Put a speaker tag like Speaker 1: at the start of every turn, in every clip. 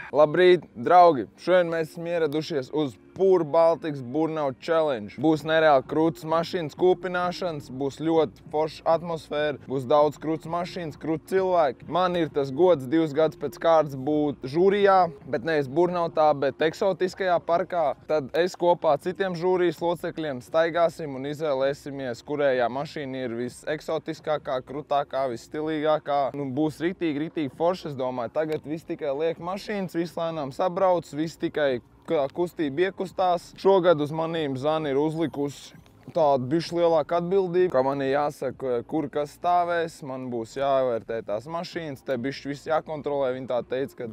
Speaker 1: Labrīt, draugi! Šodien mēs esam ieradušies uz Pure Baltics Burnout Challenge. Būs nereāli krūtas mašīnas kūpināšanas, būs ļoti forša atmosfēra, būs daudz krūtas mašīnas, krūtas cilvēki. Man ir tas gods 2 gadus pēc kārtas būt žūrijā, bet nevis Burnautā, bet eksotiskajā parkā. Tad es kopā citiem žūrijas locekļiem staigāsim un izvēlēsimies, kurējā mašīna ir viseksotiskākā, krūtākā, visstilīgākā. Būs ritīgi forši, es domāju. Tagad viss tikai liek mašīnas, viss lēnām sabrauc, viss tikai kustība iekustās. Šogad uz manīm Zana ir uzlikusi tādu bišķi lielāku atbildību, ka man ir jāsaka, kur kas stāvēs, man būs jāvērtē tās mašīnas, te bišķi viss jākontrolē. Viņa tā teica, ka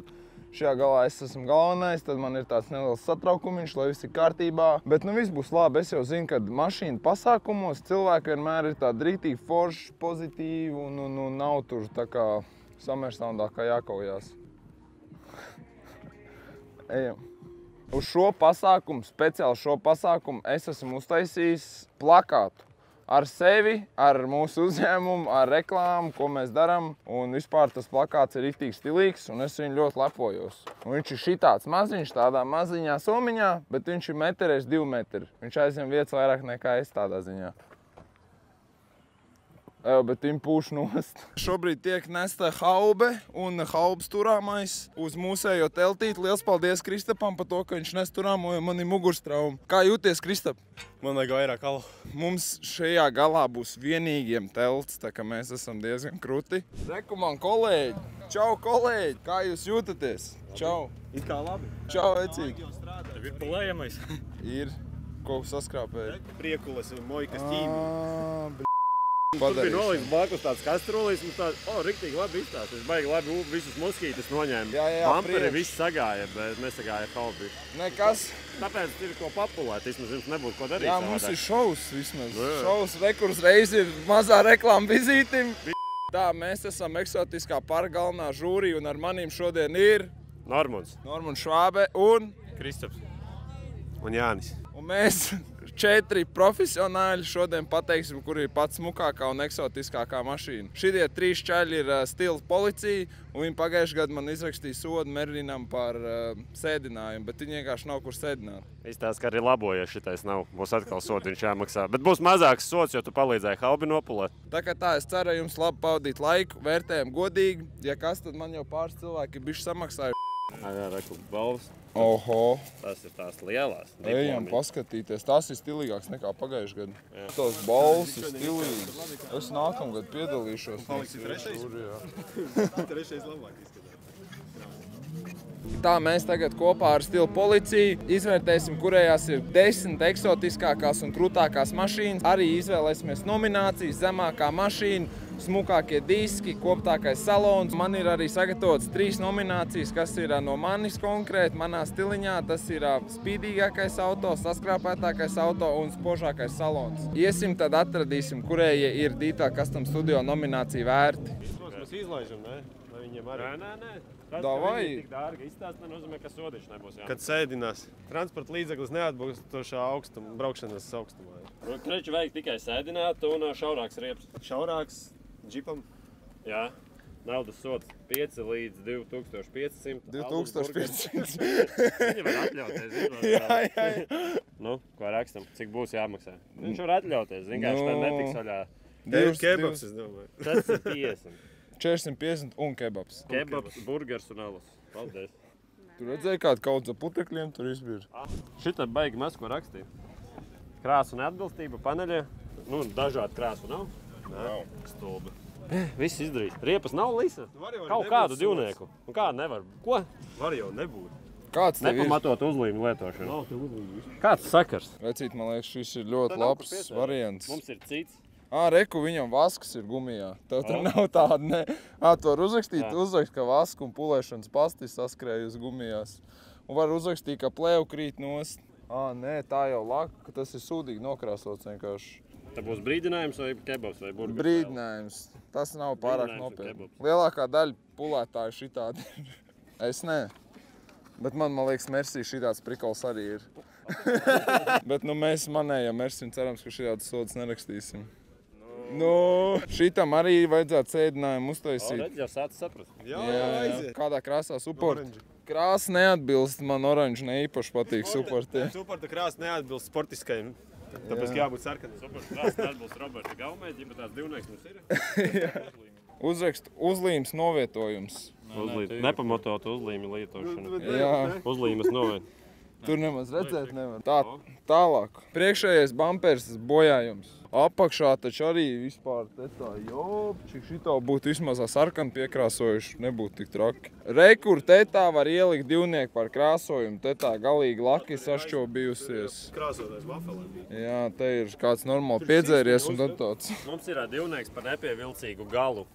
Speaker 1: šajā galā es esmu galvenais, tad man ir tāds neliels satraukumiņš, lai viss ir kārtībā. Bet viss būs labi. Es jau zinu, ka mašīnu pasākumos cilvēki vienmēr ir tādi rītīgi forši, pozitīvi un nav tur tā kā samersaundā, kā jākaujās. Ejam. Uz šo pasākumu, speciāli šo pasākumu, es esmu uztaisījis plakātu ar sevi, ar mūsu uzņēmumu, ar reklāmu, ko mēs darām. Un vispār tas plakāts ir riktīgi stilīgs, un es viņu ļoti lepojos. Un viņš ir šitāds maziņš, tādā maziņā somiņā, bet viņš ir 1x2 metri. Viņš aizņem vietas vairāk nekā es tādā ziņā. Bet viņi pūš nost. Šobrīd tiek nesta haube un haubes turāmais uz mūsējo teltīti. Liels paldies Kristapam par to, ka viņš nes turāmo, jo man ir mugurstrauma. Kā jūties, Kristap?
Speaker 2: Man vajag vairāk alu.
Speaker 1: Mums šajā galā būs vienīgiem telts, tā ka mēs esam diezgan kruti. Reku man kolēģi! Čau, kolēģi! Kā jūs jūtaties? Čau!
Speaker 2: It kā labi.
Speaker 1: Čau, vecīgi!
Speaker 2: Tev ir pulējamais.
Speaker 1: Ir. Ko saskrāpēji?
Speaker 2: Priekules un mojkas ķīmija. Tur bija nolīdz blakus tāds kastrolīs, un tāds, riktīgi labi izstāst. Es baigi labi visus moskītus noņēmu.
Speaker 1: Jā,
Speaker 2: Pamperi viss sagāja, bet nesagāja haubi.
Speaker 1: Nekas.
Speaker 2: Tāpēc ir ko papulēt, vismaz jums nebūtu ko darīt.
Speaker 1: Jā, mums ir šovs vismaz. Šovs rekurs reizi ir mazā reklāma vizītim. Tā, mēs esam eksotiskā parka galvenā žūrija, un ar manīm šodien ir
Speaker 2: Normunds
Speaker 1: Švābe un
Speaker 2: Kristaps un Jānis.
Speaker 1: Un mēs 4 profesionāļi šodien pateiksim, kur ir pats smukākā un eksotiskākā mašīna. Šitie 3 čaļi ir stila policija, un viņi pagājušajā gadā man izrakstīja sodu Merlinam par sēdinājumu, bet viņi vienkārši nav kur sēdināt.
Speaker 2: Izstāst, ka arī labojies šitais nav. Būs atkal sodiņš jāmaksā. Bet būs mazāks sods, jo tu palīdzēji haubi nopulēt.
Speaker 1: Tā kā tā, es ceru, jums labi pavadīt laiku, vērtējam godīgi. Ja kas, tad man jau pāris cilvēki ir bišķi samaksājuši.
Speaker 2: Jā, reku balvas.
Speaker 1: Oho!
Speaker 2: Tas ir tās lielās.
Speaker 1: Ejam paskatīties. Tas ir stilīgāks nekā pagājušajā gadā. Tās balvas ir stilīgas. Es nākamgad piedalīšos.
Speaker 2: Paliksi trešais? Trešais labāk izskatās.
Speaker 1: Tā, mēs tagad kopā ar stila policiju izvērtēsim, kurējās ir 10 eksotiskākās un krūtākās mašīnas. Arī izvēlēsimies nominācijas, zemākā mašīna, smukākie diski, koptākais salons. Man ir arī sagatavotas 3 nominācijas, kas ir no manis konkrēti, manā stiliņā. Tas ir spīdīgākais auto, saskrāpētākais auto un spožākais salons. Iesim, tad atradīsim, kurējie ir Dītā Custom Studio nominācija vērti.
Speaker 2: Mēs izlaižam, ne? Lai viņiem arī... Nē. Tas,
Speaker 1: Davai.
Speaker 2: ka viņi ir tik dārgi izstāst, nenozīmē, ka sodiņš nebūs jāmaksā. Kad sēdinās, transporta līdzeklis neatbilstošā augstuma, braukšanas augstumā.
Speaker 3: Kreču vajag tikai sēdināt un šaurāks riepas.
Speaker 2: Šaurāks džipam?
Speaker 3: Jā. Naudas sods 5 līdz 2500.
Speaker 1: 2500.
Speaker 3: Viņi var atļauties.
Speaker 1: Jā.
Speaker 3: Nu, ko rakstam? Cik būs jāmaksā? Viņš var atļauties. Vienkārši tā netiks vaļā.
Speaker 2: Kebabs, es domāju.
Speaker 3: Tas ir 50.
Speaker 1: 450 un kebabs.
Speaker 3: Kebabs, burgers un alus. Paldies.
Speaker 1: Tu redzēji, kāda kaudz ar putekļiem tur izbīr?
Speaker 3: Šitā baigi maz ko rakstīt. Krāsu neatbilstība paneļie. Nu, dažādi krāsu nav.
Speaker 1: Nav.
Speaker 3: Stulbi. Viss izdarīts. Riepas nav lisa. Kaut kādu divnieku. Un kādu nevar. Ko?
Speaker 2: Var jau nebūt.
Speaker 1: Kāds tev ir?
Speaker 3: Nepamatot uzlīmu lietošanu.
Speaker 2: Nav tev uzlīdīs.
Speaker 3: Kāds sakars?
Speaker 1: Vecīt, man liekas, šis ir ļoti labs variants.
Speaker 3: Mums ir cits.
Speaker 1: Reku, viņam vasks ir gumijā. Tev tur nav tāda, ne? Tu var uzrakstīt, ka vasku un pulēšanas pasti saskrēja uz gumijās. Un var uzrakstīt, ka plēv krīt nost. Nē, tā jau laka, ka tas ir sūdīgi nokrāsots vienkārši.
Speaker 3: Tā būs brīdinājums vai kebabs vai burgers?
Speaker 1: Brīdinājums. Tas nav pārāk nopietni. Lielākā daļa pulētāju šitādi ir. Es ne. Bet man liekas, Mersī šitāds prikols arī ir. Bet mēs manējam Mersi un cerams, ka šitādas sodas nerakstīsim. Nu, šitam arī vajadzētu sēdinājumu uztaisīt.
Speaker 3: Redz, jau sāc saprast.
Speaker 2: Jā,
Speaker 1: Jā. Kādā krāsā suport? Krāsa neatbilst, man oranži ne īpaši patīk suportiem.
Speaker 2: Superta krāsa neatbilst sportiskajam. Tāpēc, ka jābūt sarkanam.
Speaker 3: Superta krāsa neatbilst Roberta Gaumēģim, bet tās divnieks mums ir.
Speaker 1: Uzrakst uzlīmes novietojums.
Speaker 3: Nepamatot uzlīmi lietošanu.
Speaker 1: Jā,
Speaker 3: Uzlīmes noviet.
Speaker 1: tur nemaz redzēt nevar. Tālāk. Priekšējais bumpers bojājums. Apakšā taču arī vispār te tā, cik šitā būtu vismaz sarkanu piekrāsojuši, nebūtu tik traki. Rekur te tā var ielikt divnieku par krāsojumu, te tā galīgi laki sašķobījusies.
Speaker 2: Krāsotais vafelēm.
Speaker 1: Jā, te ir kāds normāli piedzēries un tad tāds.
Speaker 3: Mums ir divnieks par nepievilcīgu galu,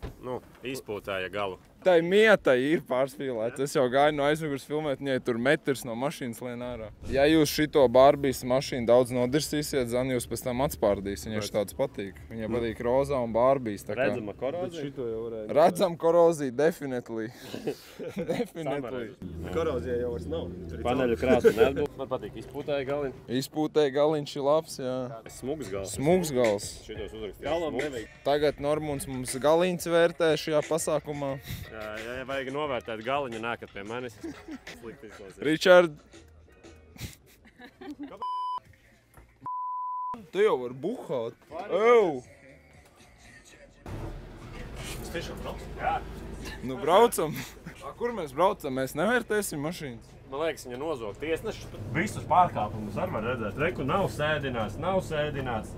Speaker 3: izpūtēja galu.
Speaker 1: Tai mieta ir pārspīlēta. Es jau gāju no aizmugures filmēt, viņai tur metrs no mašīnas lien ārā. Ja jūs šito Barbijas mašīnu daudz nodirsīsiet, Zani jūs pēc tam atspārdīs. Viņai tāds patīk. Viņai patīk rozā un Barbijas.
Speaker 3: Redzama korozija?
Speaker 1: Redzam koroziju, definitely. Definitely.
Speaker 2: Korozija jau vairs nav.
Speaker 3: Paneļu krāsa neatbilst. Man patīk izpūtēja galiņ.
Speaker 1: Izpūtēja galiņš ir labs, jā.
Speaker 3: Smugs gals.
Speaker 1: Smugs gals.
Speaker 3: Šitos uzrakstīt.
Speaker 2: Galam nevajag.
Speaker 1: Tagad Normunds mums galiņas vērtē šajā pasākumā.
Speaker 3: Ja vajag novērtēt galiņu, nākat pie manis. Slikti izklausies.
Speaker 1: Richard! Tu jau vari buhāt. Ew!
Speaker 2: Tas tiešām brauc?
Speaker 3: Jā.
Speaker 1: Nu braucam. Kur mēs braucam? Mēs nevērtēsim mašīnas.
Speaker 3: Man liekas, viņa nozog tiesnešus. Visus pārkāpumus arī var redzēt. Reku nav sēdināts.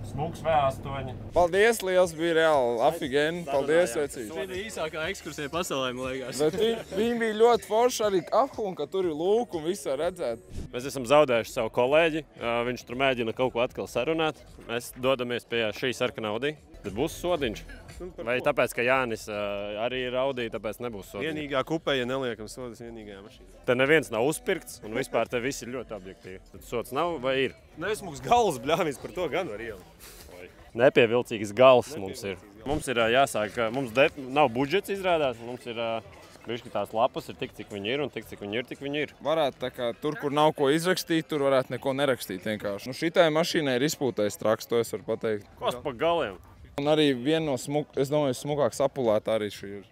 Speaker 3: Smugs V8.
Speaker 1: Paldies, liels bija reāli afigēni. Paldies, vecīt.
Speaker 4: Šī ir īsākā ekskursija pasaulē, man liekas.
Speaker 1: Bet viņi bija ļoti forši arī aphun, ka tur ir lūk un visā redzēt.
Speaker 3: Mēs esam zaudējuši savu kolēģi. Viņš tur mēģina kaut ko atkal sarunāt. Mēs dodamies pie šī sarkanā Audi. Tad būs sodiņš. Vai tāpēc, ka Jānis arī ir Audi, tāpēc nebūs sodiņš?
Speaker 2: Vienīgā kupēja neliekam sodas vienīgajā mašīnā.
Speaker 3: Te neviens nav uzpirkts un vispār te viss ir ļoti objektīvi. Tad sods nav vai ir?
Speaker 2: Nesmugs gals, bļāvis, par to gan var ielikt.
Speaker 3: Nepievilcīgs gals mums ir. Mums ir jāsāk, mums nav budžets izrādās. Mums ir bišķi tās lapas ir tik, cik viņi ir un tik, cik viņi ir.
Speaker 1: Varētu tā kā tur, kur nav ko izrakstīt, tur varētu neko nerakstīt vienkārši. Nu šitai mašīnai ir izpūtais traks, to es varu pateikt.
Speaker 3: Kas pa galiem?
Speaker 1: Un arī viena no es domāju, smukāk sapulēta arī šī ir.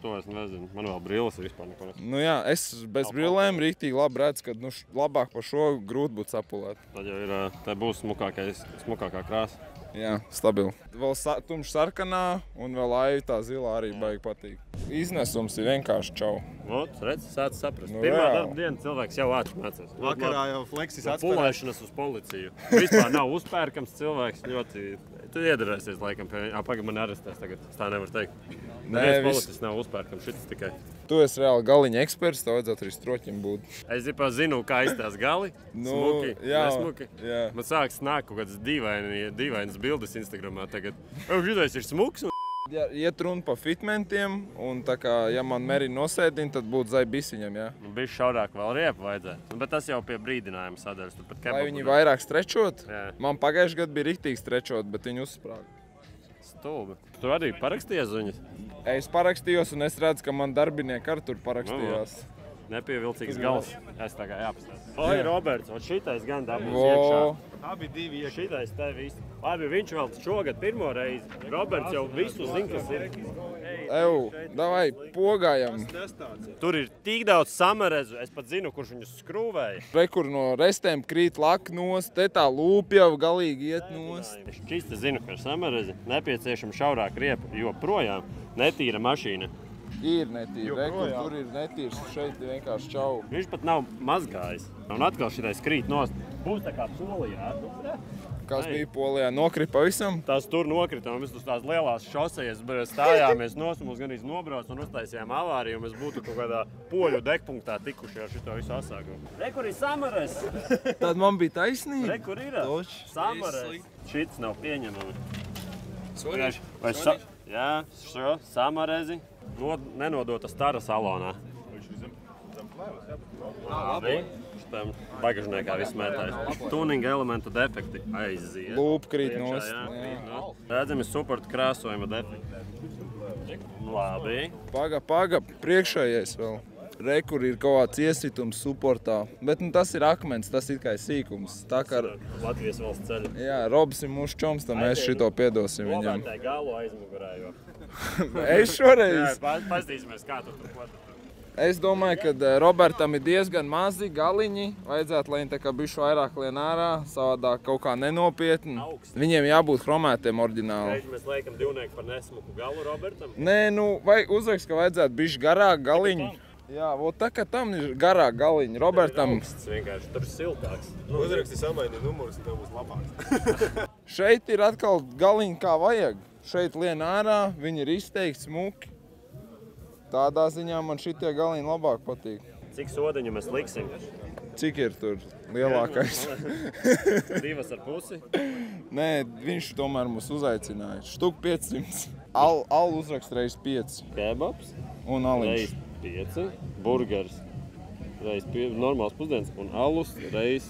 Speaker 3: To es nezinu. Man vēl brilles ir vispār neko nesaka.
Speaker 1: Nu jā, es bez brillēm rīktīgi labi redzu, ka labāk par šo grūti būtu sapulēt.
Speaker 3: Tad jau ir, tā būs smukākā krāsa.
Speaker 1: Jā, stabili. Vēl tumši sarkanā un vēl aivi tā zilā arī baigi patīk. Iznesums ir vienkārši čau.
Speaker 3: Ot, redz, sāc saprast.
Speaker 1: Nu,
Speaker 3: Pirmā
Speaker 1: jā.
Speaker 3: darba diena cilvēks jau ātri mācās.
Speaker 2: Vakarā jau fleksis atspērās.
Speaker 3: Pulēšanas uz policiju. Vispār nav uzpērkams cilvēks ļoti. Tu iedarēsies laikam pie... Pagaid, man arestēs tagad. Es tā nevaru teikt. Neviens policists nav uzpērkams, šits tikai.
Speaker 1: Tu esi reāli galiņa eksperts, tev vajadzētu arī stroķim būt.
Speaker 3: Es zinu, kā izstās gali. Smuki,
Speaker 1: jā,
Speaker 3: nesmuki.
Speaker 1: jā.
Speaker 3: Man sāks nāk kaut kādas dīvainas bildes Instagramā tagad. Šitais ir smuks.
Speaker 1: Ja iet runa pa fitmentiem, un tā kā, ja man Merina nosēdina, tad būtu zai bisiņam, jā.
Speaker 3: Bišķi šaurāk vēl riepu vajadzētu. Bet tas jau pie brīdinājuma sadaļas.
Speaker 1: Lai viņi vairāk strečot?
Speaker 3: Jā.
Speaker 1: Man pagājuši gadu bija riktīgi strečot, bet viņi uzsprāga.
Speaker 3: Stulbi. Tu arī parakstījies viņas?
Speaker 1: Es parakstījos, un es redzu, ka man darbinieki arī tur parakstījās.
Speaker 3: Nepievilcīgs gals. Es tā kā jāpastāst. Oi, Roberts, šitais gan dabūs
Speaker 1: Vo.
Speaker 3: iekšā.
Speaker 2: Abi divi iekšā.
Speaker 3: Šitais te viss. Labi, viņš vēl šogad pirmo reizi. Roberts jau visu zina, kas ir.
Speaker 1: Eju, davai, pogājam.
Speaker 3: Tur ir tik daudz samarezu, es pat zinu, kurš viņus skrūvēja.
Speaker 1: Rekur no restēm krīt laka nost, te tā lūpa jau galīgi iet nost.
Speaker 3: Es čisti zinu, ka ar samarezi nepieciešama šaurāk riepa, jo projām netīra mašīna.
Speaker 1: Ir netīri, rekur, tur ir netīrs, šeit ir vienkārši čau.
Speaker 3: Viņš pat nav mazgājis. Un atkal šitais krīt nost. Būs tā kā Polijā.
Speaker 1: Kas bija Polijā? Nokripa visam?
Speaker 3: Tās tur nokrita, un mēs uz tās lielās šosejas stājāmies nost, mums gan nobrauc un uztaisījām avāriju, un mēs būtu kaut kādā poļu dekpunktā tikuši ar šito visu asāku. Rekur ir samarez!
Speaker 1: Tad man bija taisnība.
Speaker 3: Rekur ir samarez! Šits nav pieņemami. Vai jā, šo samarezi nenodota stara salonā. Labi. Šitam bagažniekā viss mētājas. Tuninga elementu defekti aiziet.
Speaker 1: Lūpa krīt
Speaker 3: Iekšā,
Speaker 1: nost.
Speaker 3: jā, krīt nost. Redzami supporta krāsojuma defekti. Labi.
Speaker 1: Paga, priekšējais vēl. Re, kur ir kaut kāds iesitums supportā. Bet tas ir akmens, tas ir kā sīkums. Tā kā
Speaker 3: Latvijas valsts ceļa.
Speaker 1: jā, Robs ir mūsu čoms, tad mēs šito piedosim viņam.
Speaker 3: Novērtē galu aizmugurē, jo.
Speaker 1: Es šoreiz.
Speaker 3: Jā, paskatīsimies, kā tu tur ko tu tur.
Speaker 1: Es domāju, ka Robertam ir diezgan mazi galiņi. Vajadzētu, lai viņi tā kā bišķi vairāk lien ārā, savādāk kaut kā nenopietni. Viņiem jābūt chromētiem oriģināli.
Speaker 3: Reiz mēs liekam divnieku par nesmuku galu Robertam.
Speaker 1: Nē, nu, vai uzrakst, ka vajadzētu bišķi garāk galiņu. Jā, vot tā kā tam ir garāk galiņi. Robertam
Speaker 3: Augsts vienkārši, tur ir siltāks.
Speaker 2: Uzraksti samaini numurus, un tev būs labāks.
Speaker 1: šeit ir atkal galiņi kā vajag. Šeit lien ārā, viņi ir izteikti smuki. Tādā ziņā man šitie galiņi labāk patīk.
Speaker 3: Cik sodiņu mēs liksim?
Speaker 1: Cik ir tur lielākais?
Speaker 3: 2,5.
Speaker 1: Nē, viņš tomēr mūs uzaicināja. Štuk 500. Al uzrakst reiz 5.
Speaker 3: Kebabs,
Speaker 1: Un aliņš.
Speaker 3: reiz 5. Burgers, reiz 5. Normāls pusdienas. Un alus reiz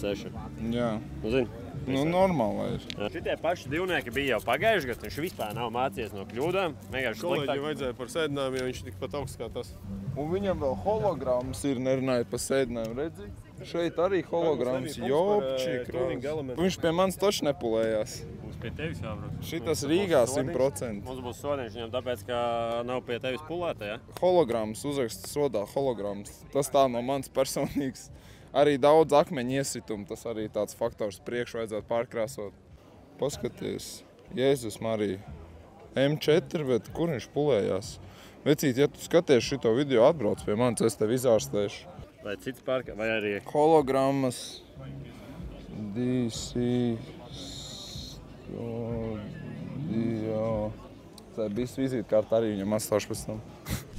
Speaker 3: 6.
Speaker 1: Jā.
Speaker 3: Nu, zini?
Speaker 1: Nu, normāli ir.
Speaker 3: Šitie paši divnieki bija jau pagājuši gadu. Viņš vispār nav mācījies no kļūdām. Vienkārši
Speaker 2: Kolēģi
Speaker 3: sliktāk.
Speaker 2: vajadzēja par sēdinājumu, jo viņš ir tikpat augsts kā tas.
Speaker 1: Un viņam vēl holograms ir, nerunājot par sēdinājumu, redzi? Šeit arī holograms, jopčik.
Speaker 2: tuning elementi.
Speaker 1: Viņš pie manis taču nepulējās.
Speaker 4: Mums pie tevis jābrauc.
Speaker 1: Šitas Rīgā 100%.
Speaker 3: Mums būs sodiņš viņam tāpēc, ka nav pie tevis pulēta, ja?
Speaker 1: Holograms, uzraksta sodā holograms. Tas tā no mans personīgs. Arī daudz akmeņu iesitumu, tas arī tāds faktors priekš vajadzētu pārkrāsot. Paskaties, Jēzus Marija, M4, bet kur viņš pulējās? Vecīt, ja tu skaties šito video, atbrauc pie manis, es tevi izārstēšu.
Speaker 3: Vai cits pārkā, vai arī
Speaker 1: Hologrammas, DC, studio. Tā bija vizītkārta arī viņam atstāšu pēc tam.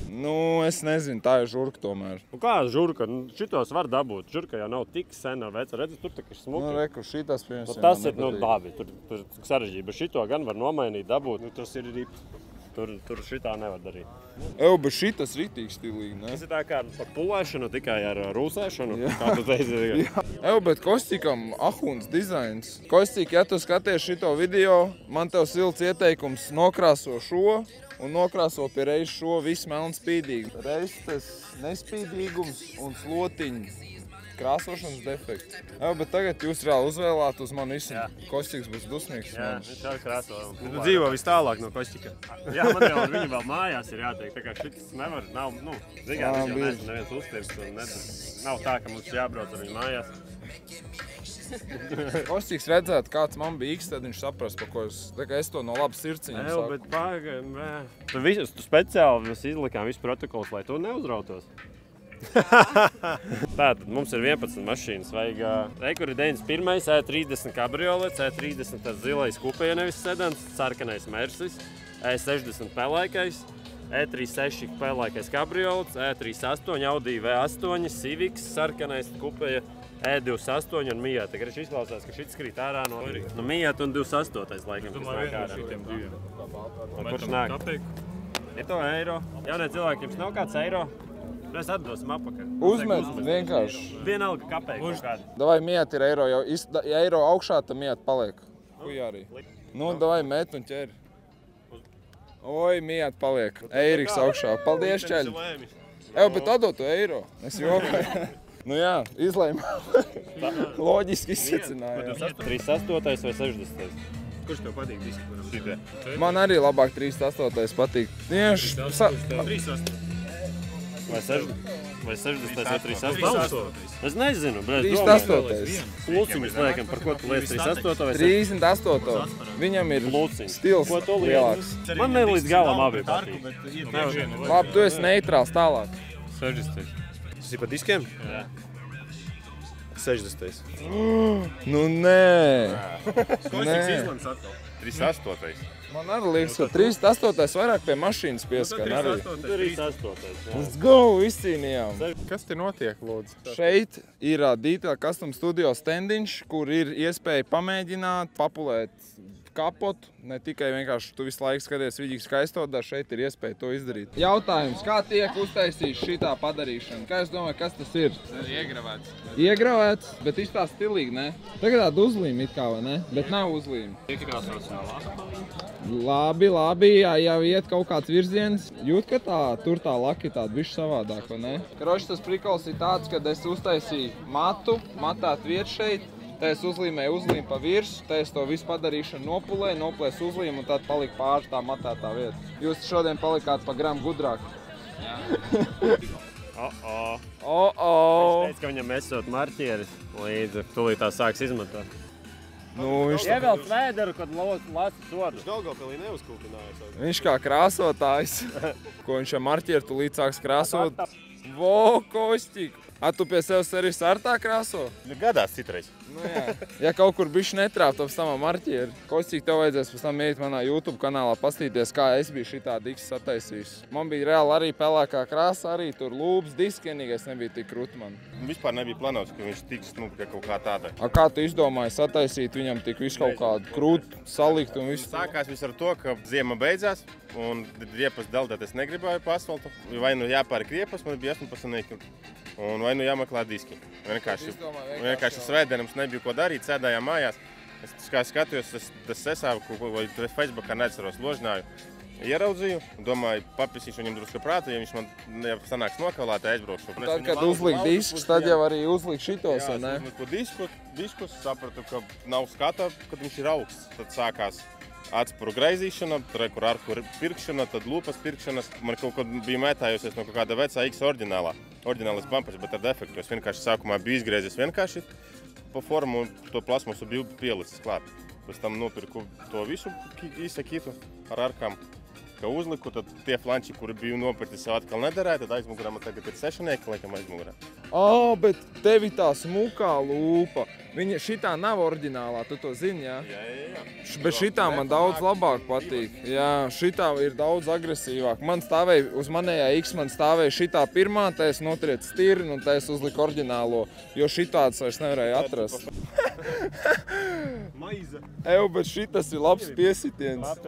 Speaker 1: Nu, es nezinu, tā ir žurka tomēr.
Speaker 3: Nu kā žurka? Nu, šitos var dabūt. Žurka jau nav tik sena veca. Redzi, tur tā kā smuki.
Speaker 1: Nu, reku, šitas pirms.
Speaker 3: Nu, tas ir, nu, dabi. Tur sarežģība. Bet šito gan var nomainīt, dabūt. Nu, tas ir arī... Tur šitā nevar darīt.
Speaker 1: Eju, bet šitas ritīgi stilīgi, ne?
Speaker 3: Tas ir tā kā par pulēšanu, tikai ar rūsēšanu. Kā tu teici?
Speaker 1: Eju, bet Kostikam ahuns dizains. Kostik, ja tu skaties šito video, man tev silts ieteikums nokrāso šo un nokrāso pie reiz šo visu melnu spīdīgu. Reiz tas nespīdīgums un slotiņi. Krāsošanas defekts. Jā, bet tagad jūs reāli uzvēlāt uz mani visu. Kostiks būs dusmīgs.
Speaker 3: Jā, viņš jau krāso.
Speaker 2: Tu dzīvo vis tālāk no Kostika.
Speaker 3: Jā, man jau ar viņu vēl mājās ir jāteikt. Tā kā šitas nevar, nav, nu, zigā, viņš jau nezinu, neviens uztirst. Nav tā, ka mums jābrauc ar viņu mājās.
Speaker 1: Kostiks redzētu, kāds man bija X, tad viņš saprast, par ko es to no labas sirdsciņas
Speaker 3: Eju,
Speaker 1: saku.
Speaker 3: bet pagaim, Tu speciāli mēs izlikām visu protokolus, lai tu neuzrautos. Tātad mums ir 11 mašīnas. Vajag Rekur ir 91, E30 kabriolets, E30 tas zilais kupē, nevis sedans, sarkanais Mersis, E60 pelēkais, E36 pelēkais kabriolets, E38 Audi V8, Civic, sarkanais kupē, E28 un Miata. Tagad viņš izklausās, ka šits krīt ārā no Miata un 28. laikam, kas nāk ārā.
Speaker 4: šitiem diviem.
Speaker 3: Kurš nāk? Ir to eiro. Jaunie cilvēki, jums nav kāds eiro? Mēs atdosim apakaļ.
Speaker 1: Uzmet vienkārši.
Speaker 3: Vienalga kapēja kaut kāda.
Speaker 1: Davai miet ir eiro, jau ja eiro augšā, tad miet paliek. Huj arī. Nu, davai met un ķer. Oi, miet paliek. Eiriks augšā. Paldies, čeļi. Eju, bet atdod to eiro. Es jokāju. Nu jā, izlēma. Loģiski izsacināja.
Speaker 3: 38. vai 60.
Speaker 4: Kurš tev patīk viski?
Speaker 1: Man arī labāk 38. patīk. Tieši.
Speaker 4: 3,8.
Speaker 3: Vai 60. Vai 38. Es nezinu, bet
Speaker 1: 38.
Speaker 3: Pluciņus liekam, par ko tu liec 38. vai
Speaker 1: 38. Viņam ir
Speaker 3: Pluciņus.
Speaker 1: stils
Speaker 3: Ko tu liec?
Speaker 1: lielāks.
Speaker 3: Man ne līdz galam abi patīk.
Speaker 1: Labi, tu esi neitrāls tālāk.
Speaker 3: 60.
Speaker 2: Tas ir pa diskiem?
Speaker 3: Jā.
Speaker 2: 60.
Speaker 1: Nu nē. Nē.
Speaker 2: 38.
Speaker 1: Man arī liekas, ka 38. vairāk pie mašīnas pieskan arī.
Speaker 3: 38.
Speaker 1: Let's go, izcīnījām.
Speaker 2: Kas te notiek, lūdzu?
Speaker 1: Šeit ir Detail Custom Studio standiņš, kur ir iespēja pamēģināt, papulēt kapotu, ne tikai vienkārši tu visu laiku skaties vidīgi skaistodā, šeit ir iespēja to izdarīt. Jautājums, kā tiek uztaisīts šitā padarīšana? Kā jūs domājat, kas tas ir?
Speaker 4: Iegravēts.
Speaker 1: Iegravēts, bet izstā stilīgi, ne? Tagad tāda uzlīme it kā, vai ne? Bet nav uzlīme.
Speaker 4: Iekrāsots vēl
Speaker 1: Labi, ja jau iet kaut kāds virziens, jūt, ka tur tā laka ir tāda bišķi savādāk, vai ne? Kroši, tas prikals ir tāds, kad es uztaisīju matu, matāt vietu šeit, te es uzlīmēju uzlīmu pa virsu, te es to visu padarīšanu noplēsu uzlīmu un tad palika pāri tā matētā vieta. Jūs šodien palikāt pa gramu gudrāk.
Speaker 3: Es teicu, ka viņam esot marķieris līdzi, tūlīt tā sāks izmantot. Ievelc vēderu, kad lasa sodu.
Speaker 2: Viņš Daugavpilī neuzkūpinājas.
Speaker 1: Viņš kā krāsotājs, ko viņš ar marķieru tūlīt sāks krāsot. Vo, Kostik! A tu pie sevis arī ar tā krāso?
Speaker 2: Gadās citreiz.
Speaker 1: Nu jā. Ja kaut kur bišķi netrāp, tad pēc tam marķieri. Kostik, tev vajadzēs pēc tam iet manā YouTube kanālā pastīties, kā es biju šitā diks sataisījis. Man bija reāli arī pelēkā krāsa, arī tur lūpas diski, vienīgais nebija tik krūti man.
Speaker 2: Vispār nebija plānots, ka viņš tiks kaut kā tāda.
Speaker 1: A kā tu izdomāji sataisīt viņam tik visu kaut kādu krūti salikt un visu?
Speaker 2: Sākās viss ar to, ka ziema beidzās un riepas deldēt es negribēju pa asfaltu. Vai nu jāpērk riepas, man bija 18. Un vai nu jāmeklē diski. Vienkārši svētdienams nebija ko darīt, sēdājām mājās. Es kā skatījos, tas sesāvu, vai Facebookā neatceros, ložināju. Ieraudzīju, domāju, papisīšu viņam drusku prātu, ja viņš man sanāks nokaulāt, aizbraukšu.
Speaker 1: Tad, kad uzlikt diskus, tad jau arī uzlikt šitos, vai ne?
Speaker 2: Jā, es uzliku diskus, sapratu, ka nav skata, kad viņš ir augsts. Tad sākās atspuru graizīšana, tur arku pirkšana, tad lūpas pirkšanas. Man kaut kad bija mētājusies no kaut kāda vecā X oriģinālis bumpers, bet ar defektu. Es vienkārši sākumā biju izgriezies vienkārši pa formu un to plasmasu biju pielicis klāt. Pēc tam nopirku to visu īsakitu ar arkām, ka uzliku, tad tie flanči, kuri biju nopirti, sev atkal nederēja, tad aizmugurā man tagad ir 6 laikam aizmugurā.
Speaker 1: Bet tevi tā smukā lūpa, viņa šitā nav oriģinālā, tu to zini, jā?
Speaker 2: Jā.
Speaker 1: Bet šitā man daudz labāk patīk. Jā, šitā ir daudz agresīvāk. Man stāvēja, uz manējā X man stāvēja šitā pirmā, tā es notriec stirnu un tā es uzliku oriģinālo, jo šitāds vairs nevarēja atrast.
Speaker 4: Maize.
Speaker 1: Bet šitas ir labs piesitiens.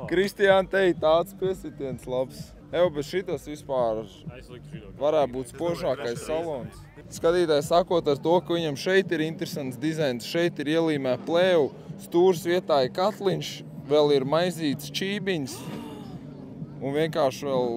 Speaker 1: Kristiāna teica, tāds piesitiens labs. Bet šitas vispār varētu būt spožākais salons. Skatītājs sakot ar to, ka viņam šeit ir interesants dizains, šeit ir ielīmē plēvu, stūrs vietā ir katliņš, vēl ir maizīts čībiņs un vienkārši vēl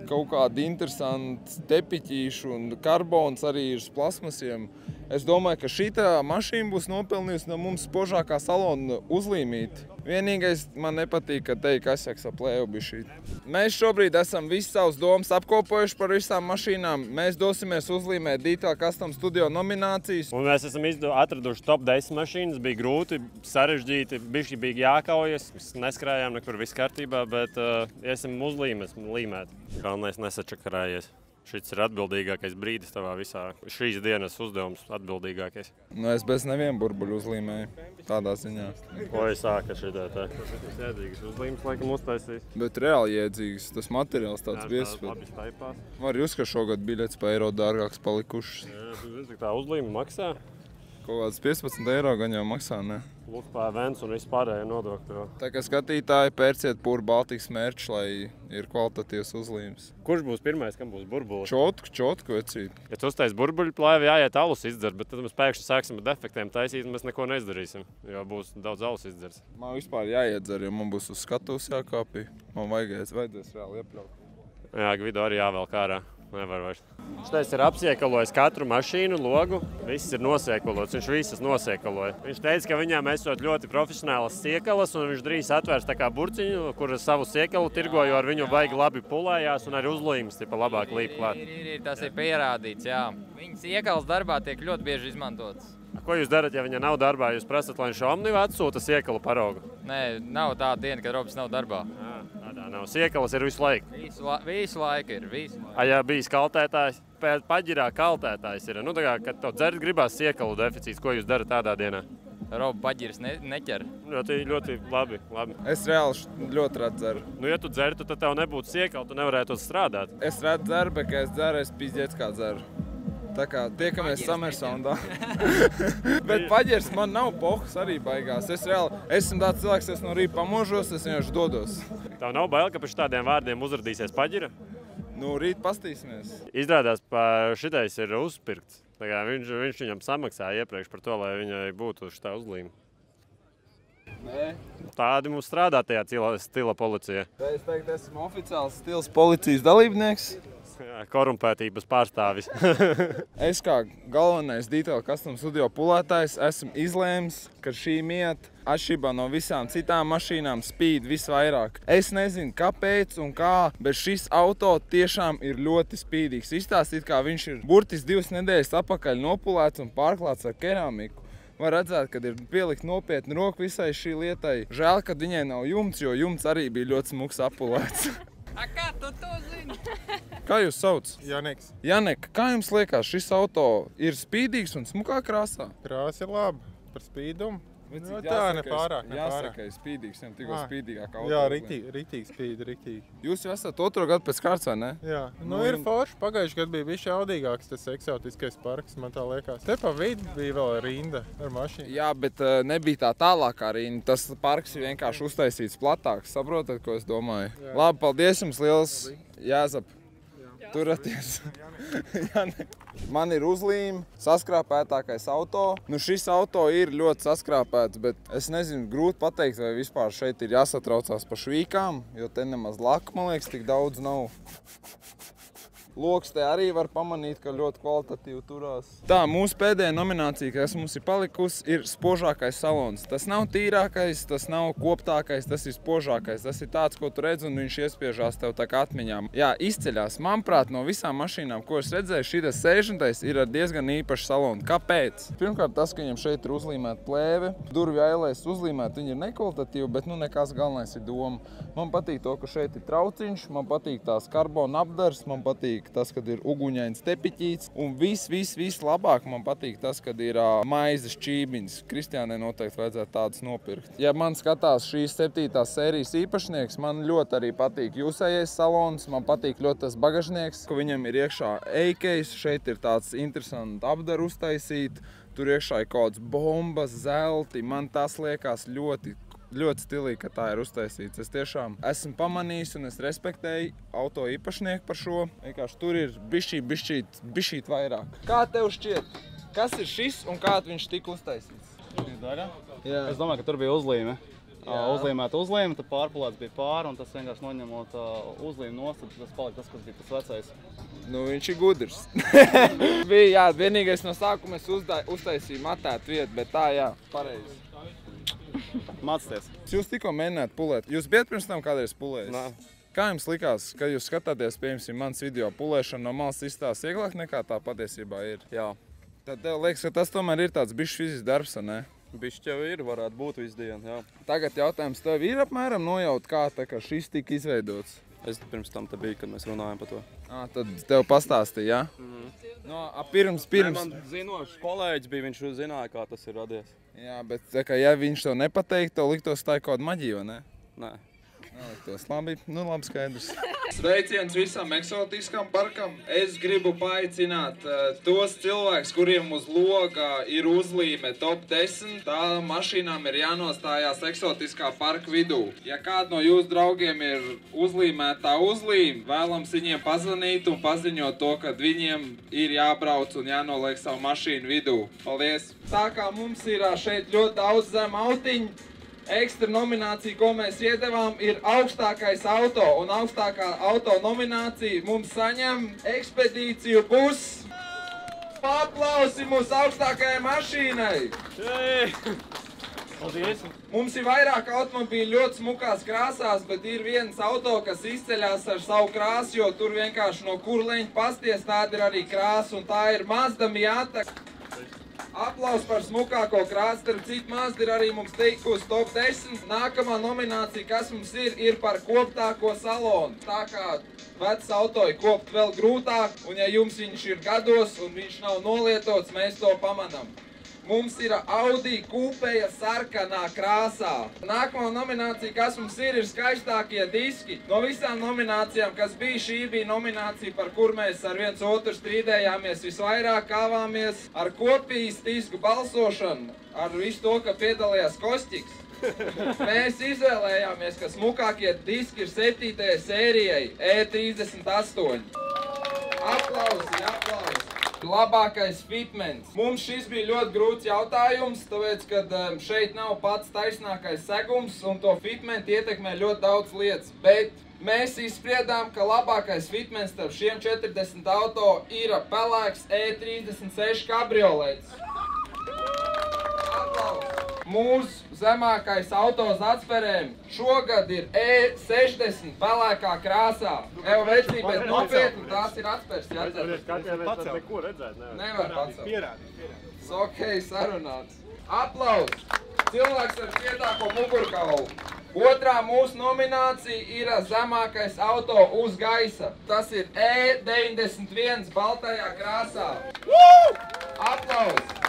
Speaker 1: kaut kādi interesanti tepiķīši un karbons arī ir uz plasmasiem. Es domāju, ka šitā mašīna būs nopelnījusi no mums spožākā salona uzlīmīti. Vienīgais man nepatīk, ka te ir kasjaks ap plēvu bišķīt. Mēs šobrīd esam visas savas domas apkopojuši par visām mašīnām. Mēs dosimies uzlīmēt Detail Custom Studio nominācijas.
Speaker 3: Un mēs esam atraduši top 10 mašīnas. Bija grūti, sarežģīti, bišķi bija jākaujas. Mēs neskrājām nekur viss kārtībā, bet iesim līmēt. Galvenais nesačakarājies. Šis ir atbildīgākais brīdis tavā visā šīs dienas uzdevums atbildīgākais.
Speaker 1: Es bez nevienu burbuļu uzlīmēju, tādā ziņā.
Speaker 3: Oi, sāka šitā tā. Tas ir jēdzīgs uzlīmes, laikam uztaisīs.
Speaker 1: Bet reāli jēdzīgs, tas materiāls tāds viesas.
Speaker 3: Labi staipās.
Speaker 1: Var jūs, ka šogad biļetes pa eiro dārgāks palikušas.
Speaker 3: Jā, tu zini, cik tā uzlīme maksā?
Speaker 1: Kaut kāds 15 eiro gan jau maksā, ne?
Speaker 3: Lūk pēvens un vispārējo nodokļu.
Speaker 1: Tā kā skatītāji pērciet Pur Baltics merch, lai ir kvalitatīvs uzlīmes.
Speaker 3: Kurš būs pirmais, kam būs burbuļi?
Speaker 1: Čotku, vecīt.
Speaker 3: Ja tu uztais burbuļu plēvi, jāiet alus izdzert, bet tad mēs pēkšņi sāksim ar defektiem taisīt un mēs neko neizdarīsim, jo būs daudz alus izdzerts.
Speaker 1: Man vispār jāiedzer, jo man būs uz skatuves jākāpī. Man vajadzēs reāli iepļaut.
Speaker 3: Jā, Gvido arī jāvelk ārā. Nevar vairs. Štais ir apsiekalojis katru mašīnu, logu. Viss ir nosiekalots, viņš visas nosiekaloja. Viņš teica, ka viņām esot ļoti profesionālas siekalas un viņš drīz atvērs tā kā burciņu, kur savu siekalu tirgoju ar viņu baigi labi pulējās un arī uzlīmes tipa labāk līp klāt.
Speaker 5: Tas ir pierādīts, jā. Viņas siekalas darbā tiek ļoti bieži izmantotas.
Speaker 3: Ko jūs darat, ja viņa nav darbā? Jūs prasat, lai viņš Omniva atsūta siekalu paraugu?
Speaker 5: Nē, nav tāda diena, kad Robs nav darbā.
Speaker 3: Tādā nav. Siekalas ir visu laiku?
Speaker 5: Visu laiku ir, visu laiku.
Speaker 3: Ja bijis kaltētājs, pēc paģirā kaltētājs ir. Nu, tā kā, kad tev dzert gribās siekalu deficīts, ko jūs darat tādā dienā?
Speaker 5: Roba paģirs neķer.
Speaker 3: Ļoti labi.
Speaker 1: Es reāli ļoti redzu dzeru.
Speaker 3: Nu, ja tu dzertu, tad tev nebūtu siekala, tu nevarētu strādāt.
Speaker 1: Es redzu dzeru, bet, ka es dzeru, es pizdiec kā dzeru. Tā kā tiekamies Summersoundā. Bet paģers man nav pohas arī baigās. Es esmu tāds cilvēks, es no rīta pamožos, es vienkārši dodos.
Speaker 3: Tev nav bail, ka pēc tādiem vārdiem uzradīsies paģira?
Speaker 1: Nu, rīt pastīsimies.
Speaker 3: Izrādās, ka šitais ir uzpirkts. Tā kā viņš viņam samaksāja iepriekš par to, lai viņai būtu šitā uzlīme.
Speaker 1: Nē.
Speaker 3: Tādi mums strādā tajā stila policija.
Speaker 1: Tā es teiktu, esmu oficiāls stils policijas dalībnieks.
Speaker 3: Korumpētības pārstāvis.
Speaker 1: Es kā galvenais Detail Custom Studio pulētājs esmu izlēmis, ka šī mieta atšķirībā no visām citām mašīnām spīd visvairāk. Es nezinu, kāpēc un kā, bet šis auto tiešām ir ļoti spīdīgs. Izstāstīt, kā viņš ir burtiski 2 nedēļas atpakaļ nopulēts un pārklāts ar keramiku. Var redzēt, ka ir pielikt nopietni roku visai šī lietai. Žēl, ka viņai nav jumts, jo jumts arī bija ļoti smuks apulēts.
Speaker 5: A, kā tu to zini?
Speaker 1: Kā jūs sauc?
Speaker 6: Janeks.
Speaker 1: Janek, kā jums liekas, šis auto ir spīdīgs un smukā krāsā?
Speaker 6: Krāsa ir laba par spīdumu.
Speaker 1: No,
Speaker 6: tā nepārāk.
Speaker 1: Jāsaka, ka ir spīdīgs, viņam tikko spīdīgāk auto.
Speaker 6: Jā, ritīgi spīd, ritīgi.
Speaker 1: Jūs jau esat 2. gadu pēc kārtas, vai ne?
Speaker 6: Jā, ir forši. Pagājuši gadu bija bišķi audīgāks tas eksotiskais parks, man tā liekas. Te pa vidu bija vēl rinda ar mašīnu.
Speaker 1: Jā, bet nebija tā tālākā rinda. Tas parks ir vienkārši uztaisīts platāks. Saprotat, ko es domāju? Jā. Labi, paldies jums liels, Jāzap. Turaties. Man ir uzlīme, saskrāpētākais auto. Nu, šis auto ir ļoti saskrāpēts, bet es nezinu, grūti pateikt, vai vispār šeit ir jāsatraucās par švīkām, jo te nemaz laka, man liekas, tik daudz nav. Loks te arī var pamanīt, ka ļoti kvalitatīvi turās. Tā, mūsu pēdējā nominācija, kas mums ir palikusi, ir spožākais salons. Tas nav tīrākais, tas nav koptākais, tas ir spožākais. Tas ir tāds, ko tu redz, un viņš iespiežās tev tā kā atmiņām. Jā, izceļās. Manuprāt, no visām mašīnām, ko es redzēju, šitas 60. ir ar diezgan īpašu salonu. Kāpēc? Pirmkārt, tas, ka viņam šeit ir uzlīmēta plēve, durvju ailēs uzlīmēt, viņi ir nekvalitatīvi, bet nu nekas galvenais ir doma. Man patīk to, ka šeit ir trauciņš, man patīk tās karbona apdars, man patīk tas, kad ir uguņains tepiķīts, un viss labāk man patīk tas, kad ir maizes čībiņas. Kristiānai noteikti vajadzētu tādas nopirkt. Ja man skatās šīs 7. sērijas īpašnieks, man ļoti arī patīk jūsējais salons, man patīk ļoti tas bagažnieks, ka viņam ir iekšā eikejs, šeit ir tāds interesants apdaru uztaisīt, tur iekšā ir kaut kāds bombas, zelti, man tas liekas ļoti stilīgi, ka tā ir uztaisīts. Es tiešām esmu pamanījis un es respektēju auto īpašnieku par šo. Vienkārši tur ir bišķīt vairāk. Kā tev šķiet? Kas ir šis un kā viņš tika uztaisīts? Jā.
Speaker 7: Es domāju, ka tur bija uzlīme. Uzlīmēta uzlīme, tad pārpulēts bija pāri un tas vienkārši noņemot uzlīmi nost, tad tas palika tas, kas bija tas vecais.
Speaker 1: Nu, viņš ir gudrs. Bija, jā, vienīgais no sākuma es uztaisīju matētu vietu, bet tā, jā, pareizi.
Speaker 7: Mācieties.
Speaker 1: Jūs tikko mēģināt pulēt. Jūs bijat pirms tam kādreiz pulējis?
Speaker 7: Nē.
Speaker 1: Kā jums likās, kad jūs skatāties, piemēram, mans video pulēšana no malas izstāsta vieglāk nekā tā patiesībā ir?
Speaker 7: Jā.
Speaker 1: Tad tev liekas, ka tas tomēr ir tāds bišķi fizisks darbs, ne?
Speaker 7: Bišķi jau ir, varētu būt visu dienu, jā.
Speaker 1: Tagad jautājums tev ir apmēram nojaut, kā šis tika izveidots?
Speaker 7: Es pirms tam te biju, kad mēs runājam par to.
Speaker 1: Tad tev pastāstīja, jā? No, pirms.
Speaker 7: Man zinošs kolēģis bija, viņš zināja, kā tas ir radies.
Speaker 1: Jā, bet ja viņš tev nepateikt, tev liktos tā ir kaut kāda maģija, vai ne?
Speaker 7: Nē.
Speaker 1: Neliktos. Labi, skaidrs. Sveiciens visam eksotiskam parkam. Es gribu paaicināt tos cilvēkus, kuriem uz loga ir uzlīme top 10. Tā mašīnām ir jānostājās eksotiskā parka vidū. Ja kādu no jūsu draugiem ir uzlīmētā uzlīme, vēlams viņiem pazvanīt un paziņot to, ka viņiem ir jābrauc un jānoliek savu mašīnu vidū. Paldies! Tā kā mums ir šeit ļoti daudz zem autiņu, ekstra nominācija, ko mēs iedevām, ir augstākais auto, un augstākā auto nominācija mums saņem ekspedīciju bus. Paplausi mūsu augstākajai mašīnai!
Speaker 4: Paldies!
Speaker 1: Mums ir vairāk automobīļu ļoti smukās krāsās, bet ir viens auto, kas izceļās ar savu krāsu, jo tur vienkārši no kurleņa pasties tāda ir arī krāsa, un tā ir Mazda Miata. Aplaus par smukāko krāsu, starp citu Mazda ir arī mums teikusi top 10. Nākamā nominācija, kas mums ir par koptāko salonu. Tā kā vecs auto ir kopt vēl grūtāk, un ja jums viņš ir gados un viņš nav nolietots, mēs to pamanam. mums ir Audi kūpēja sarkanā krāsā. Nākamā nominācija, kas mums ir skaistākie diski. No visām nominācijām, kas bija, šī bija nominācija, par kur mēs ar viens otru strīdējāmies visvairāk, kāvāmies ar kopīstisku balsošanu, ar visu to, ka piedalījās Kostiks. Mēs izvēlējāmies, ka smukākie diski ir 7. sērijai E38. Aplausi, aplausi! Labākais fitments. Mums šis bija ļoti grūts jautājums, tāpēc, kad šeit nav pats taisnākais segums un to fitmentu ietekmē ļoti daudz lietas. Bet mēs izspriedām, ka labākais fitments starp šiem 40 auto ir pelēks E36 kabriolets. Aplausi! Mūsu zemākais auto uz atspērēm šogad ir E60 pelēkā krāsā. Evo vecī, bet nopietni, tās ir atspērs.
Speaker 3: Katrai veids neko redzēt.
Speaker 1: Nevar pacelt. Ok, sarunāts. Aplaus! Cilvēks ar šķietāko mugurkaulu. Otrā mūsu nominācija ir zemākais auto uz gaisa. Tas ir E91 baltajā krāsā. Aplaus!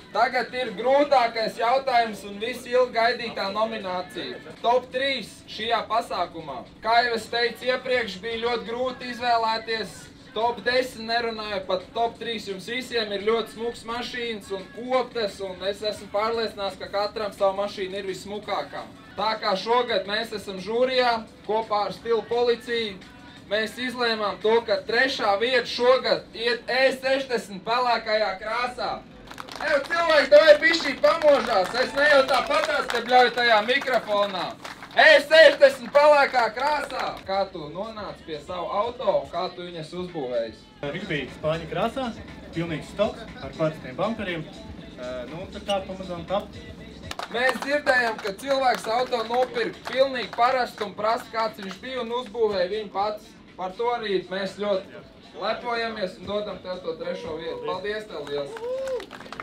Speaker 1: Tagad ir grūtākais jautājums un visi ilgi gaidītā nominācija. Top 3 šajā pasākumā. Kā jau es teicu iepriekš, bija ļoti grūti izvēlēties. Top 10 nerunāju, pat top 3 jums visiem ir ļoti smuks mašīnas un koptas, un es esmu pārliecināts, ka katram savu mašīnu ir vissmukākā. Tā kā šogad mēs esam žūrijā kopā ar Stilu policiju, mēs izlēmām to, ka 3. vieta šogad iet E60 pelēkajā krāsā. Evo, cilvēki, tev ir bišķīt pamožās, es ne jau tāpatās te bļauju tajā mikrofonā. E60 pelēkā krāsā. Kā tu nonāci pie savu auto, kā tu viņas uzbūvējis?
Speaker 8: Viņš bija spāņu krāsā, pilnīgs stoks ar parastiem bumperiem. Un tad tā pamazām tap.
Speaker 1: Mēs dzirdējām, ka cilvēks auto nopirka pilnīgi parastu un prasa, kāds viņš bija un uzbūvēja viņu pats. Par to arī mēs ļoti lepojamies un dodam tev to 3. vietu. Paldies tev liels!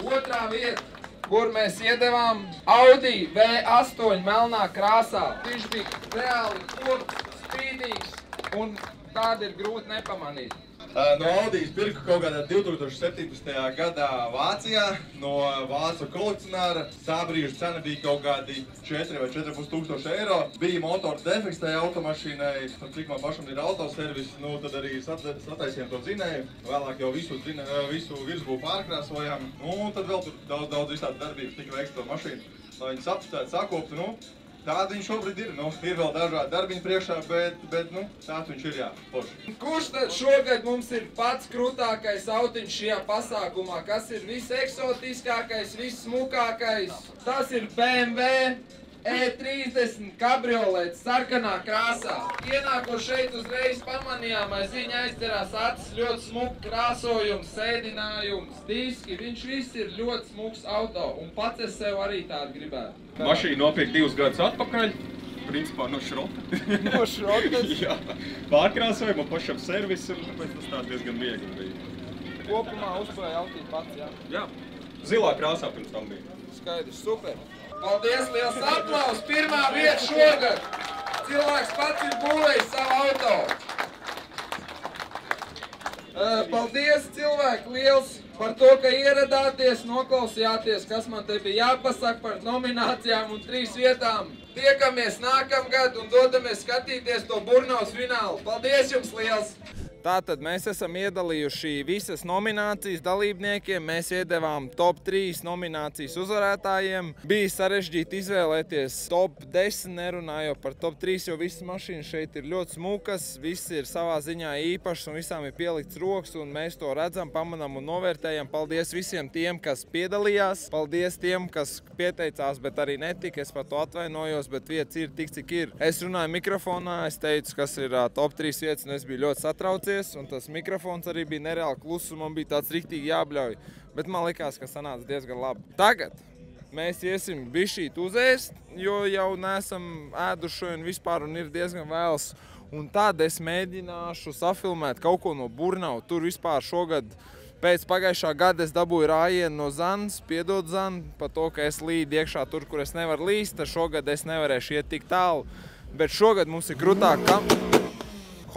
Speaker 1: Otrā vieta, kur mēs iedevām Audi V8 melnā krāsā. Viņš bija reāli kopts, spīdīgs un tādu ir grūti nepamanīt.
Speaker 9: No Audijas pirku kaut kādā 2017. gadā Vācijā, no vācu kolekcionāra. Tā brīža cena bija kaut kādi 4 vai 4,5 tūkstoši eiro. Bija motors defekts tajā automašīnai, cik man pašam ir autoservis, nu tad arī sataisījām to dzinēju. Vēlāk jau visu virsbūvu pārkrāsojām. Un tad vēl tur daudz visādi darbības tika veikts to mašīnu, lai viņas apstāt, sakoptu, nu. Tāda viņš šobrīd ir. Nu, ir vēl dažādi darbiņi priekšā, bet nu, tāds viņš ir, jā, forši. Kurš tad šogad mums ir pats krūtākais autiņš šajā pasākumā? Kas ir viseksotiskākais, vissmukākais? Tas ir BMW E30 kabriolets sarkanā krāsā. Ienākot šeit uzreiz pamanījām, aiz viņa aizcerās acis, ļoti smuks krāsojums, sēdinājums, diski. Viņš viss ir ļoti smuks auto, un pats es sev arī tādu gribētu.
Speaker 10: Mašīnu nopirkt 2 gadus atpakaļ, principā no šrota.
Speaker 1: No šrotas?
Speaker 10: Jā, pārkrāsojumu, pašam servisu, un tāpēc tas tā diezgan viegli bija.
Speaker 1: Kopumā uzbūvēja autīti pats, jā?
Speaker 10: Jā, zilā krāsā pirms tam bija.
Speaker 1: Skaidrs, super. Paldies, liels aplaus! 1. vieta šogad! Cilvēks pats ir būvējis savu auto. Paldies, cilvēki, liels par to, ka ieradāties, noklausījāties, kas man te bija jāpasaka par nominācijām un 3 vietām. Tiekamies nākamgad un dodamies skatīties to Burnavas finālu. Paldies jums liels! Tātad mēs esam iedalījuši visas nominācijas dalībniekiem, mēs iedevām top 3 nominācijas uzvarētājiem. Bija sarežģīti izvēlēties top 10, nerunājot par top 3, jo visas mašīnas šeit ir ļoti smukas, viss ir savā ziņā īpašs un visām ir pielikts rokas, un mēs to redzam, pamanām un novērtējam. Paldies visiem tiem, kas piedalījās, paldies tiem, kas pieteicās, bet arī netika, es par to atvainojos, bet vietas ir tik, cik ir. Es runāju mikrofonā, es teicu, kas ir top 3 vietas, un es biju ļoti satraucies. Un tas mikrofons arī bija nereāli kluss, un man bija tāds riktīgi jābļauj. Bet man likās, ka sanāca diezgan labi. Tagad mēs iesim bišķīt uzēst, jo jau neesam ēduši un vispār un ir diezgan vēls. Un tad es mēģināšu safilmēt kaut ko no Burnavu. Tur vispār šogad pēc pagājušā gada es dabūju rājienu no Zanas, piedod Zan, par to, ka es līdu iekšā tur, kur es nevaru līst, tad šogad es nevarēšu iet tik tālu. Bet šogad mums ir krutāk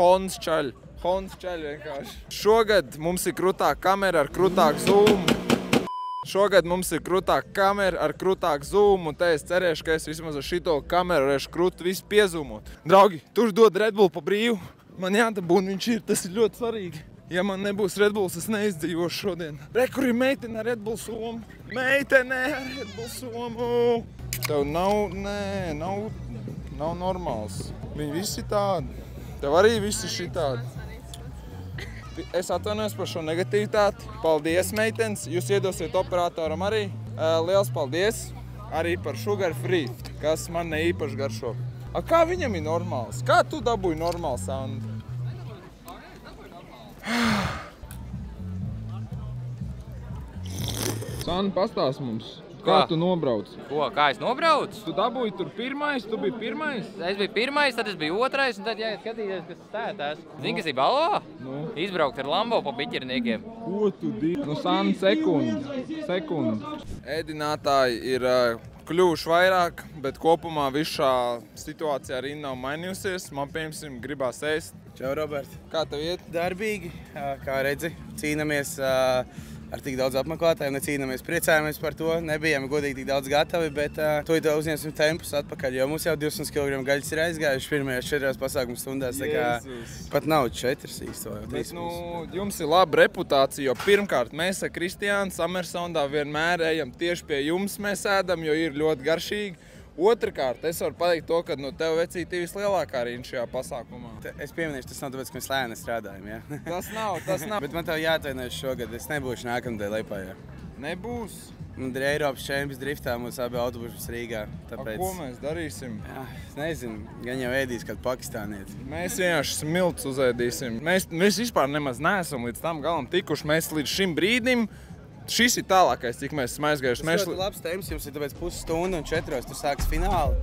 Speaker 1: Hondas čaļi. Hondas čaļi vienkārši. Šogad mums ir krutāk kamera ar krutāku zoomu. Šogad mums ir krūtāka kamera ar krūtāku zoomu, un te es cerēšu, ka es vismaz ar šito kameru varēšu krūtu visu piezūmot. Draugi, tu dod Red Bull pa brīvu. Man jādabūn viņš ir, tas ir ļoti svarīgi. Ja man nebūs Red Bulls, es neizdzīvošu šodien. Re, kur ir meitene ar Red Bull somu? Meitene ar Red Bull somu! Tev nav normāls. Viņi visi tādi. Tev arī visi šitādi. Es atvainojos par šo negativitāti. Paldies, meitenes. Jūs iedosiet operatoram arī. Liels paldies arī par Sugar Free, kas man ne īpaši garšo. A, kā viņam ir normāls? Kā tu dabūji normāls, Sandra? Sandra, pastāst mums. Kā tu nobrauc?
Speaker 5: Ko, kā es nobraucu?
Speaker 1: Tu dabūji tur pirmais, tu biji pirmais?
Speaker 5: Es biju pirmais, tad es biju otrais, un tad jāskatīties, kas stētās. Zini, kas ir balvā? Izbraukt ar Lambo pa biķerniekiem.
Speaker 1: Ko tu divi? Nu, Sandra, sekundi. Ēdinātāji ir kļuvuši vairāk, bet kopumā visā situācijā arī nav mainījusies. Man, piemēram, gribās ēst.
Speaker 11: Čau, Robert.
Speaker 1: Kā tev iet?
Speaker 11: Darbīgi, kā redzi, cīnamies ar tik daudz apmeklētājiem, necīnamies, priecājamies par to. Nebijām godīgi tik daudz gatavi, bet to uzņemsim tempus atpakaļ, jo mums jau 200 kg gaļas ir aizgājuši pirmajās 4 pasākuma stundās, tā kā pat nav 4 īsto.
Speaker 1: Bet, jums ir laba reputācija, jo pirmkārt mēs ar Kristiānu Summersondā vienmēr ejam tieši pie jums, mēs ēdam, jo ir ļoti garšīgi. Otrakārt, es varu pateikt to, ka no tev vecīti vislielākā riņa šajā pasākumā.
Speaker 11: Es pieminēšu, tas nav tāpēc, ka mēs lēni strādājam, ja?
Speaker 1: Tas nav.
Speaker 11: Bet man tev jāatvainojas šogad, es nebūšu nākamdēļ Liepājā.
Speaker 1: Nebūs?
Speaker 11: Ir Eiropas čempions driftā, mums abi autobusus Rīgā. Tāpēc...
Speaker 1: Ko mēs darīsim?
Speaker 11: Jā, es nezinu, gan jau ēdīs kādu pakistānieti.
Speaker 1: Mēs vienkārši smilts uzēdīsim. Mēs vispār nemaz neesam līdz tam galam tikuši. Mēs līdz šim brīdim. Šis ir tālākais, cik mēs esam aizgājuši.
Speaker 11: Tas ļoti labs tēmas, jums ir tāpēc pusstundu un 4 tur sāks fināli.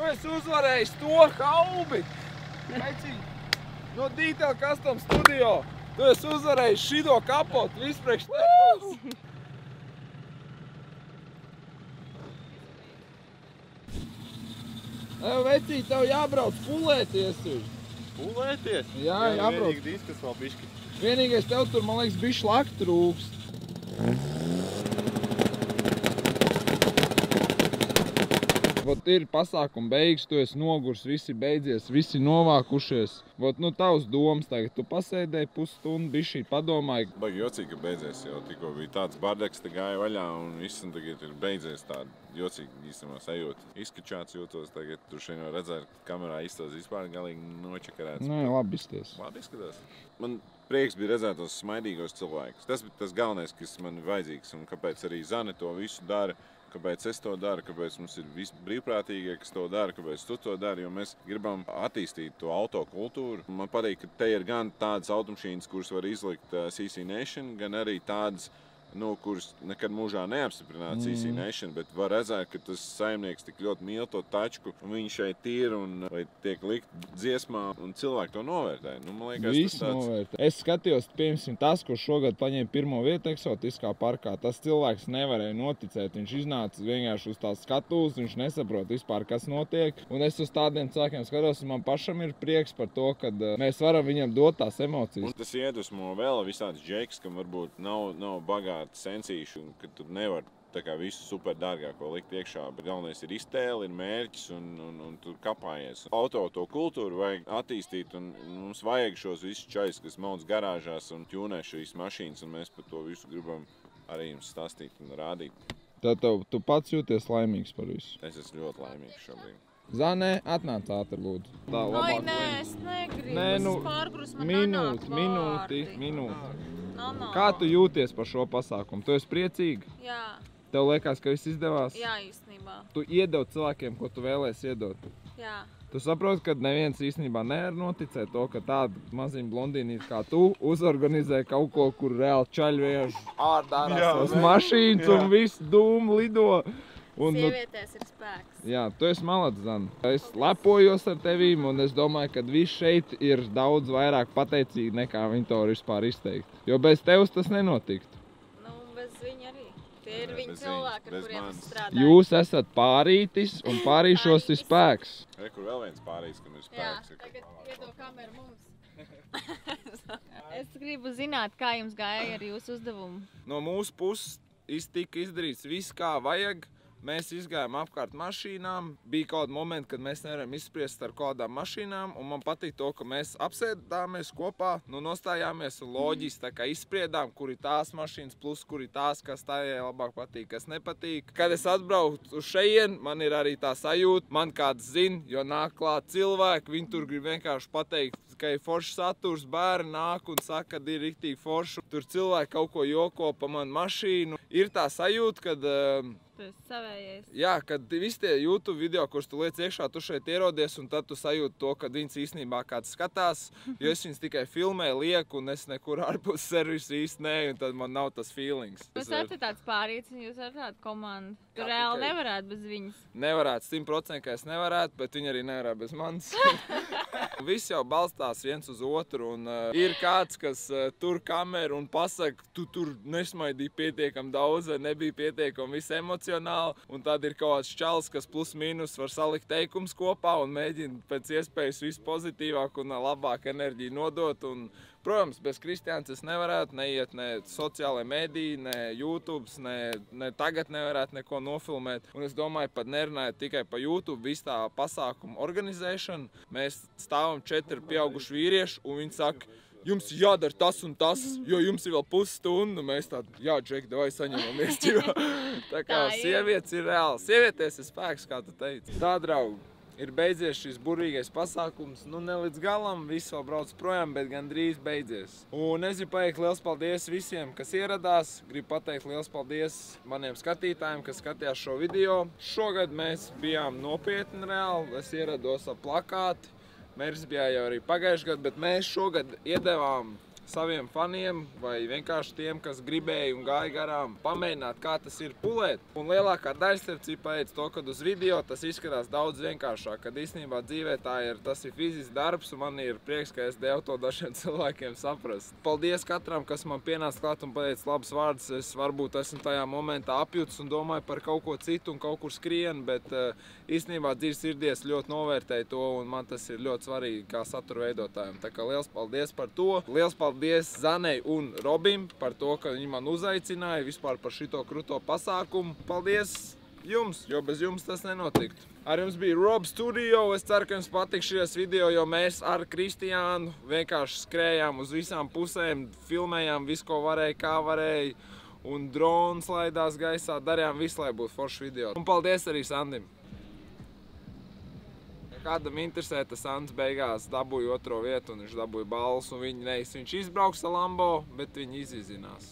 Speaker 1: Tu esi uzvarējis to kalbi! Vecīt! No Detail Custom Studio. Tu esi uzvarējis šido kapotu, viss priekš tevis. Vecīt, tev jābrauc pulēties ir.
Speaker 2: Pulēties?
Speaker 1: Jā, jābrauc.
Speaker 2: Vienīgi diskas vēl bišķi.
Speaker 1: Vienīgais tev tur, man liekas, bišķi laka trūkst. Vot ir pasākuma beigas, tu esi nogurs, visi beidzies, visi novākušies. Vot, nu, tavs domas tagad, tu pasēdēji pusstundu, bišķi padomāji.
Speaker 12: Baigi jocīgi, ka beidzies, jo tikko bija tāds bardeks, te gāja vaļā un viss, un tagad ir beidzies tāda jocīgi īstenībā sajūta. Izkačāts jūtos tagad, tu šeit jau redzēji, ka kamerā izstāst vispār galīgi nočakarēts.
Speaker 1: Nē, labi izties.
Speaker 12: Labi izskatās. Man prieks bija redzēt tos smaidīgos cilvēkus. Tas bija tas galvenais, kas man ir vajadzīgs, un kāpēc arī Zane to visu dara. Kāpēc es to daru, kāpēc mums ir visi brīvprātīgie, kas to dara, kāpēc tu to dari, jo mēs gribam attīstīt to autokultūru. Man patīk, ka te ir gan tādas automašīnas, kuras var izlikt CC Nation, gan arī tādas, kuras nekad mūžā neapstiprinātu CC Nation, bet var redzēt, ka tas saimnieks tik ļoti mīl to tačku, un viņš šeit ir, un vai tiek likt dziesmā, un cilvēki to novērtē. Man liekas,
Speaker 1: viss novērtē. Es skatījos, piemēram, tas, kurš šogad paņēma pirmo vietu eksotiskā parkā, tas cilvēks nevarēja noticēt. Viņš iznāca vienkārši uz tās skatuves, viņš nesaprot vispār, kas notiek. Un es uz tādiem cilvēkiem skatos, un man pašam ir prieks par to, ka mēs varam viņam dot tās emocijas.
Speaker 12: Un tas iedvesmo vēl visādas džekas, kam varbūt nav bagāti sensīšu, un ka tu nevar tā kā visu super dārgāko likt iekšā, bet galvenais ir iztēle, ir mērķis un tu kapājies. Auto to kultūru vajag attīstīt, un mums vajag šos visus čaļus, kas maudz garāžās un ķūnē šīs mašīnas, un mēs par to visu gribam arī jums stāstīt un rādīt.
Speaker 1: Tad tu pats jūties laimīgs par visu?
Speaker 12: Es esmu ļoti laimīgs šobrīd.
Speaker 1: Zane, atnāc ātri, lūdzu.
Speaker 13: Ai, nē, es negribu. Es pārgrus, man nenāk vārdi.
Speaker 1: Minūti.
Speaker 13: No.
Speaker 1: Kā tu jūties par šo pasākumu? Tu esi priecīga?
Speaker 13: Jā.
Speaker 1: Tev liekas, ka viss izdevās?
Speaker 13: Jā, īstenībā.
Speaker 1: Tu iedev cilvēkiem, ko tu vēlēsi iedot?
Speaker 13: Jā.
Speaker 1: Tu saproti, ka neviens īstenībā nevar noticēt to, ka tāda maziņa blondīnīte kā tu uzorganizē kaut ko, kur reāli čaļi vienkārši ārdārās tos mašīnas un viss dūmu lido.
Speaker 13: Sievietēs ir spēks.
Speaker 1: Jā, tu esi malacis, Zane. Es lepojos ar tevīm, un es domāju, ka viss šeit ir daudz vairāk pateicīgi, nekā viņi to var vispār izteikt. Jo bez tevs tas nenotiktu.
Speaker 13: Bez viņa arī. Tie ir viņa cilvēki, ar kuriem es strādāju.
Speaker 1: Jūs esat pārītis, un pārīšos ir spēks.
Speaker 12: Kur vēl viens pārītis, kam ir spēks.
Speaker 13: Jā, tagad iedod kameru mums. Es gribu zināt, kā jums gāja ar jūsu uzdevumu.
Speaker 1: No mūsu puses tika izdarīts viss, kā vajag. Mēs izgājām apkārt mašīnām, bija kaut kādi momenti, kad mēs nevaram izspriest ar kādām mašīnām, un man patīk to, ka mēs apsēdāmies kopā, nostājāmies un loģiski tā kā izspriedām, kur ir tās mašīnas, plus kur ir tās, kas tājai labāk patīk, kas nepatīk. Kad es atbraucu uz šeien, man ir arī tā sajūta, man kāds zina, jo nāk klāt cilvēki, viņi tur grib vienkārši pateikt, ka ir foršs saturs, bērni nāk un saka, ka ir riktīgi forši. Tur cilvēki kaut ko joko pa manu mašīnu. Ir tā sajūta, kad jā, kad visi tie YouTube video, kurus tu liec iekšā, tu šeit ierodies, un tad tu sajūti to, ka viņas īstenībā kāds skatās, jo es viņas tikai filmēju, lieku, un es nekur ārpus servisu īsti neju, un tad man nav tas feelings.
Speaker 13: Jūs esat tāds pārītis, un jūs esat tāda komanda. Tu reāli nevarētu bez viņas.
Speaker 1: Nevarētu, 100%, ka es nevarētu, bet viņi arī nevarētu bez manis. Viss jau balstās viens uz otru, un ir kāds, kas tur kameru un pasaka, tu tur nesmaidīji pietiekam daudz, vai nebija pietiekam viss emocionāli, un tad ir kaut kāds čalis, kas plus mīnus var salikt teikums kopā un mēģina pēc iespējas visu pozitīvāk un labāk enerģiju nodot. Un, protams, bez Kristiāns es nevarētu neiet ne sociālajā mēdī, ne YouTube, ne tagad nevarētu neko nofilmēt. Un es domāju, pat nerunājot tikai pa YouTube, visu tā pasākumu organizēšanu. Mēs stāvam 4 pieauguši vīrieši, un viņi saka, jums jādara tas un tas, jo jums ir vēl pusstundu. Mēs tādi, jā, Džek, davai saņemamies. Tā kā sievietes ir reāli. Sievieties ir spēks, kā tu teici. Tā, draugi. Ir beidzies šis burvīgais pasākums, nu ne līdz galam, viss vēl brauc projām, bet gandrīz beidzies. Un es gribu pateikt liels paldies visiem, kas ieradās. Gribu pateikt liels paldies maniem skatītājiem, kas skatījās šo video. Šogad mēs bijām nopietni reāli, es ierados ar plakāti. Mērs bija jau arī pagājuši gadu, bet mēs šogad iedevām saviem faniem vai vienkārši tiem, kas gribēja un gāja garām, pamēģināt, kā tas ir pulēt. Un lielākā daļa starp citu pēc to, kad uz video tas izskatās daudz vienkāršāk, kad īstenībā dzīvē tas ir fizisks darbs, un man ir prieks, ka es devu to dažiem cilvēkiem saprast. Paldies katram, kas man pienāca klāt un pateica labus vārdus. Es varbūt esmu tajā momentā apjuts un domāju par kaut ko citu un kaut kur skrienu, bet īstenībā dzīves sirdies ļoti novērtēju to, un man tas ir ļoti svarīgi kā satura veidotājiem. Tā kā liels paldies par to. Liels paldies Zanei un Robim par to, ka viņi man uzaicināja vispār par šito kruto pasākumu. Paldies jums, jo bez jums tas nenotiktu. Ar jums bija Rob Studio. Es ceru, ka jums patīk šīs video, jo mēs ar Kristiānu vienkārši skrējām uz visām pusēm, filmējām visu, ko varēja, kā varēja, un drons laidās gaisā, darījām visu, lai būtu foršs video. Un paldies arī Sandim. Kādam interesē, tas Sants beigās dabūja 2. vietu un viņš dabūja balvas, un viņš izbrauks ar Lambo, bet viņi izizinās.